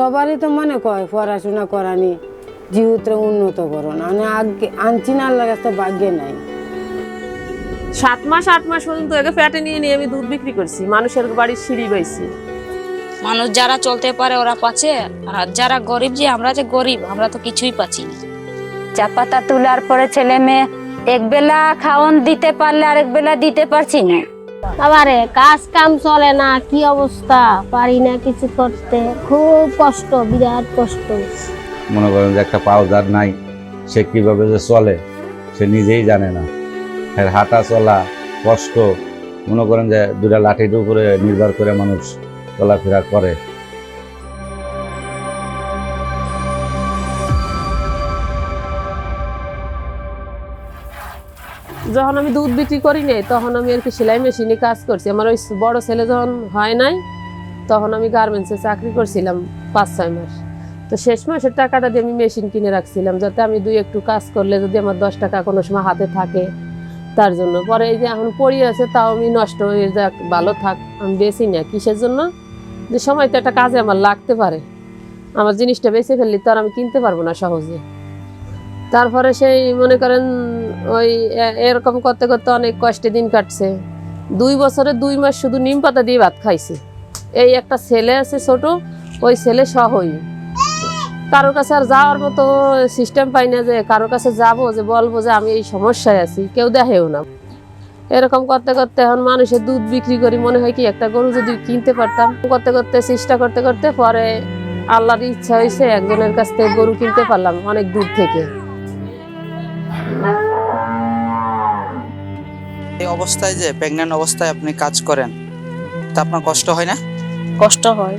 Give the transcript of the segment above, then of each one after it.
সবারই তো মনে কয় পড়াশোনা করানি জীবিত উন্নত করো না, আগে আনছি না, আল্লাহর কাছে ভাগ্যে নাই। 7 মাস 8 মাস পর্যন্ত একে পেটে নিয়ে নিয়ে আমি দুধ বিক্রি করছি, মানুষের বাড়ির সিঁড়ি বাইছি। মানুষ যারা চলতে পারে ওরা পাচ্ছে, আর যারা গরিব, যে আমরা যে গরিব, আমরা তো কিছুই পাচ্ছি না। চা পাতা তোলার পরে ছেলে মেয়ে এক বেলা খাওয়ান দিতে পারলে আরেক বেলা দিতে পারছি না। বাবারে কাজ কাম চলে না, কি অবস্থা, পারি না কিছু করতে, খুব কষ্ট, বিরাট কষ্ট। মনে করেন যে একটা পাউডার নাই, সে কিভাবে যে চলে সে নিজেই জানে না। এর হাঁটা চলা কষ্ট, মনে করেন যে দুটা লাঠির উপরে নির্ভর করে মানুষ চলাফেরা করে। যখন আমি দুধ বিক্রি করি নাই তখন আমি আর কি সেলাই মেশিনে কাজ করছি। আমার ওই বড় ছেলে যখন হয় নাই তখন আমি গার্মেন্টসে চাকরি করছিলাম 5-6 মাস। তো শেষ মাসের টাকাটা দিয়ে আমি মেশিন কিনে রাখছিলাম, যাতে আমি একটু কাজ করলে যদি আমার 10 টাকা কোনো সময় হাতে থাকে তার জন্য। পরে এই যে এখন পড়ে আছে, তাও আমি নষ্ট হয়ে যাক, ভালো থাক, আমি বেশি না। কিসের জন্য? যে সময় তো একটা কাজে আমার লাগতে পারে, আমার জিনিসটা বেঁচে ফেললি তো আর আমি কিনতে পারবো না সহজে। তারপরে সেই মনে করেন ওই এরকম করতে করতে অনেক কষ্টে দিন কাটছে। 2 বছরে 2 মাস শুধু নিম পাতা দিয়ে ভাত খাইছে। এই একটা ছেলে আছে ছোট, ওই ছেলে সহই। কারোর কাছে আর যাওয়ার মতো সিস্টেম পাই না, যে কারোর কাছে যাবো, যে বলবো যে আমি এই সমস্যায় আছি, কেউ দেখেও না। এরকম করতে করতে এখন মানুষের দুধ বিক্রি করি, মনে হয় কি একটা গরু যদি কিনতে পারতাম। করতে করতে চেষ্টা করতে করতে পরে আল্লাহর ইচ্ছা হয়েছে, একজনের কাছ থেকে গরু কিনতে পারলাম অনেক দূর থেকে। এই অবস্থায় যে প্রেগন্যান্ট অবস্থায় আপনি কাজ করেন, তা আপনার কষ্ট হয় না? কষ্ট হয়,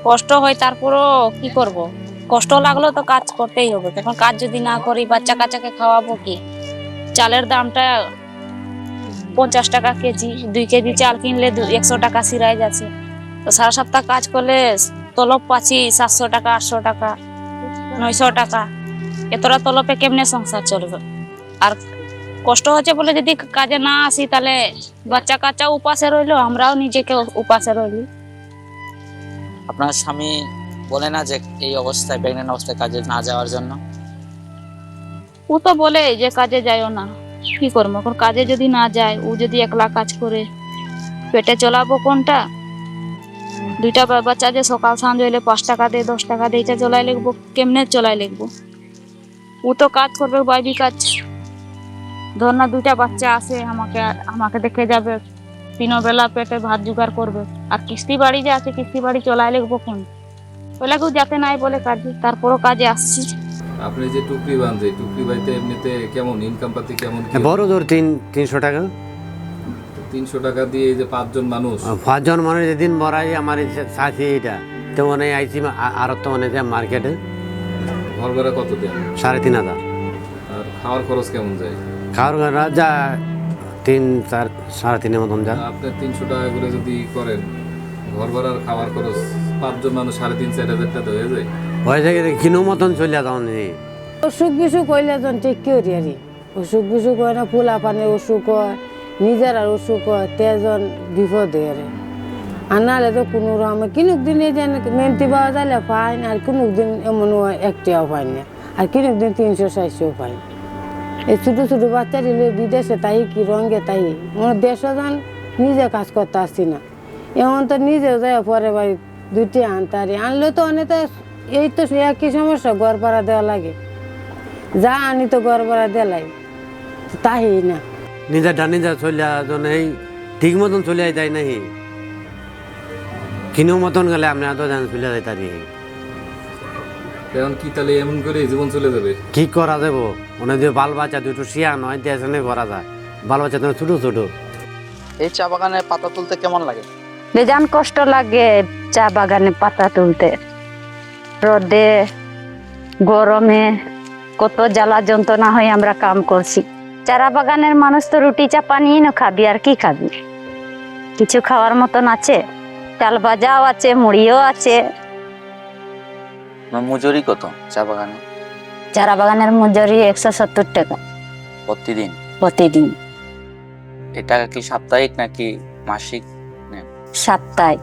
কষ্ট হয়, তারপরও কি করব? কষ্ট লাগলো তো কাজ করতেই হবে। এখন কাজ যদি না করি বাচ্চা কাচ্চাকে খাওয়াবো কি? চালের দামটা 50 টাকা কেজি, 2 কেজি চাল কিনলে 100 টাকা সিরাই যাচ্ছে। তো সারা সপ্তাহ কাজ করলে তলব পাচ্ছি 700 টাকা, 800 টাকা, 900 টাকা। এতটা তলবে কেমনে সংসার চলবে? আর কষ্ট হচ্ছে বলে যদি কাজে না আসি, তাহলে বাচ্চা কাচ্চা উপাসে রইলো, আমরাও নিজেকে উপাসে রইলি। আপনার স্বামী বলে না যে এই অবস্থায় প্রেগন্যান্ট অবস্থায় কাজে না যাওয়ার জন্য? ও তো বলে যে কাজে যাইও না, কি করবো? এখন কাজে যদি না যায়, ও যদি একলা কাজ করে পেটে চলাবো কোনটা? 2টা বাচ্চা যে সকাল সন্ধ্যা হইলে 5 টাকা দিয়ে 10 টাকা দিয়ে এটা চলাই লিখবো, কেমনে চলাই লিখবো? ও তো কাজ করবে, বাইবি কাজ। ধর না 2টা বাচ্চা আছে, আমাকে দেখে যাবে, 3 বেলা পেটে ভাত জোগাড় করবে। আর কিস্তি বাড়ি যে আছে, কিস্তি বাড়ি চলাই লিখবো কোন? ওই লাগেও যাতে নাই বলে কাজে, তারপরও কাজে আসছি। আপনি যে টুকরি বাঁধে, টুকরি বাড়িতে এমনিতে কেমন ইনকাম পাতি কেমন? বড় ধর 300 টাকা। 300 টাকা দিয়ে এই যে 5 জন মানুষ, 5 জন মানুষ যেদিন মরাই আমার সাথে এটা তো মনে আইছি আর তো মনে যায় মার্কেটে। ঘর ভাড়া কত দেন? 3,500। আর খাওয়ার খরচ কেমন যায়? খাওয়ার ঘর যা 3-4 3.5 মতন যা। আপনি 300 টাকা করে যদি করেন, ঘর ভাড়ার খাওয়ার খরচ 5 জন মানুষ 3,500-4,000 টাকা হয়ে যায়। হয়ে যায় কিনো মতন চলে যাও। অসুখ বিসুখ হইলে যখন ঠিক করি আর অসুখ বিসুখ হয় না, ফুলা পানের অসুখ হয়, নিজের আর অসুখ হয়, তেজন বিপদ হয়ে। আর নাহলে তো কোনো রকমের কিনুক দিন এই যে মেন্টি পাওয়া যাইলে পাই না, আর কিনুক দিন এমন হয় 1 টাকাও পাই না, আর কিনুক দিন 300-400 পাই। এই ছোটো ছোটো বাচ্চা দিলে বিদেশে তাই কি রঙে তাই মনে দেশে যান, নিজে কাজ করতে আসছি না। এমন তো নিজেও যায় পরে বাড়ি 2টি আনতারি আনলে তো অনেক, এই তো একই সমস্যা, ঘর ভাড়া দেওয়া লাগে, যা আনি তো ঘর ভাড়া দেলাই তাই না। নিজের ডানি যা চলে এই ঠিক মতন চলে যায় নাহি, কিনো মতন গেলে আপনি তো জান চলে যায় তারি। এখন কি তাহলে এমন করে জীবন চলে যাবে? কি করা যাবো? মানে যে বাল বাচ্চা 2টো শিয়া নয় দেশনে করা যায়, বাল বাচ্চা তো ছোট ছোট। এই চা বাগানে পাতা তুলতে কেমন লাগে? বেজান কষ্ট লাগে চা বাগানে পাতা তুলতে, রোদে গরমে কত জ্বালা যন্ত্রণা হয়। আমরা কাম করছি, চারা বাগানের মানুষ তো রুটি চাপা নিয়ে না খাবি, আর কি খাবি? কিছু খাওয়ার মতন আছে? চাল ভাজাও আছে, মুড়িও আছে। মজুরি কত চা বাগানে? চারা বাগানের মজুরি 170 টাকা প্রতিদিন? প্রতিদিন। এটা কি সাপ্তাহিক নাকি মাসিক? সাপ্তাহিক।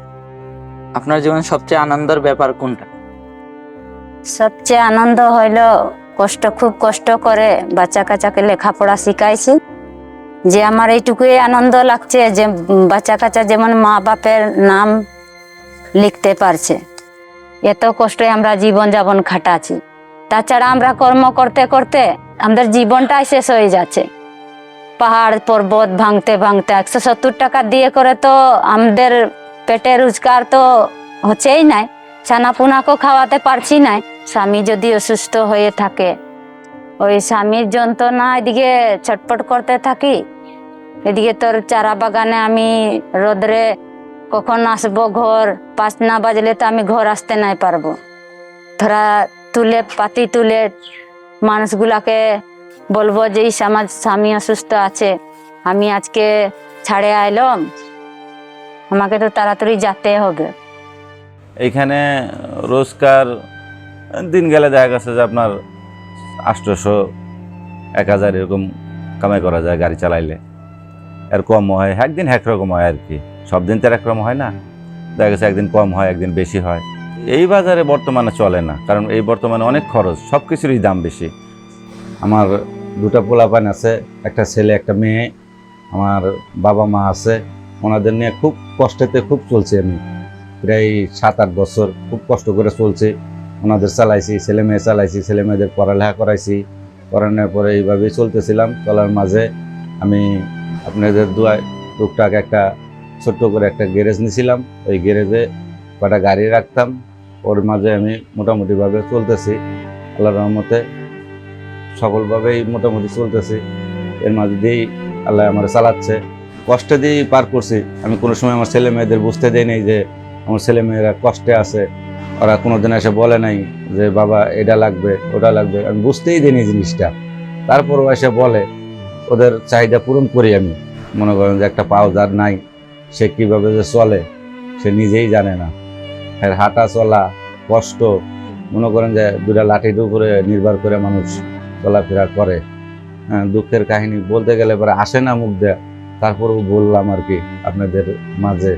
আপনার জীবনে সবচেয়ে আনন্দের ব্যাপার কোনটা? সবচেয়ে আনন্দ হইলো খুব কষ্ট করে বাচ্চা কাচ্চাকে লেখাপড়া শিখাইছি, যে আমার এইটুকুই আনন্দ লাগছে যে বাচ্চা কাচ্চা যেমন মা বাপের নাম লিখতে পারছে। এত কষ্টে আমরা জীবন যাপন খাটাচ্ছি, তাছাড়া আমরা কর্ম করতে করতে আমাদের জীবনটাই শেষ হয়ে যাচ্ছে। পাহাড় পর্বত ভাঙতে ভাঙতে 170 টাকা দিয়ে করে তো আমাদের পেটে রোজগার তো হচ্ছেই নাই, ছানাপুনাকেও খাওয়াতে পারছি না। স্বামী যদি অসুস্থ হয়ে থাকে, ওই স্বামীর যন্ত্রণা এদিকে ছটপট করতে থাকি, এদিকে তোর চারা বাগানে আমি রোদরে কখন আসবো, ঘর 5 না বাজলে তো আমি ঘর আসতে নাই পারবো। ধরা পাতি তুলে মানুষগুলাকে বলবো যে আমার স্বামী অসুস্থ আছে, আমি আজকে ছাড়ে আইলাম, আমাকে তো তাড়াতাড়ি যেতে হবে। এইখানে রোজকার দিন গেলে দেখা গেছে যে আপনার 800 1000 এরকম কামাই করা যায় গাড়ি চালাইলে। এর কম হয়, একদিন একরকম হয় আর কি, সব দিন তো একরকম হয় না, দেখা গেছে একদিন কম হয় একদিন বেশি হয়। এই বাজারে বর্তমানে চলে না, কারণ এই বর্তমানে অনেক খরচ, সব কিছুরই দাম বেশি। আমার 2টা পোলাপান আছে, একটা ছেলে একটা মেয়ে, আমার বাবা মা আছে, ওনাদের নিয়ে খুব কষ্টেতে খুব চলছে। আমি প্রায় 7-8 বছর খুব কষ্ট করে চলছে, ওনাদের চালাইছি, ছেলে মেয়ে চালাইছি, ছেলে মেয়েদের পড়ালেখা করাইছি, করানোর পরে এইভাবেই চলতেছিলাম। চলার মাঝে আমি আপনাদের দোয়ায় টুকটাক একটা ছোট্ট করে একটা গ্যারেজ নিয়েছিলাম, ওই গ্যারেজে কটা গাড়ি রাখতাম, ওর মাঝে আমি মোটামুটিভাবে চলতেছি, আল্লাহর রহমতে সফলভাবেই মোটামুটি চলতেছি। এর মাঝে দিয়েই আল্লাহ আমার চালাচ্ছে, কষ্টে দিয়েই পার করছি। আমি কোনো সময় আমার ছেলে মেয়েদের বুঝতে দেই নাই যে আমার ছেলে মেয়েরা কষ্টে আছে। ওরা কোনোদিন এসে বলে নাই যে বাবা এটা লাগবে ওটা লাগবে, আমি বুঝতেই দিই এই জিনিসটা। তারপরও এসে বলে, ওদের চাহিদা পূরণ করি আমি। মনে করেন যে একটা পাও যার নাই, সে কীভাবে যে চলে সে নিজেই জানে না। এর হাঁটা চলা কষ্ট, মনে করেন যে 2টা লাঠির উপরে নির্ভর করে মানুষ চলাফেরা করে। দুঃখের কাহিনী বলতে গেলে পরে আসে না মুখ দেয়া, তারপরেও বললাম আর কি আপনাদের মাঝে।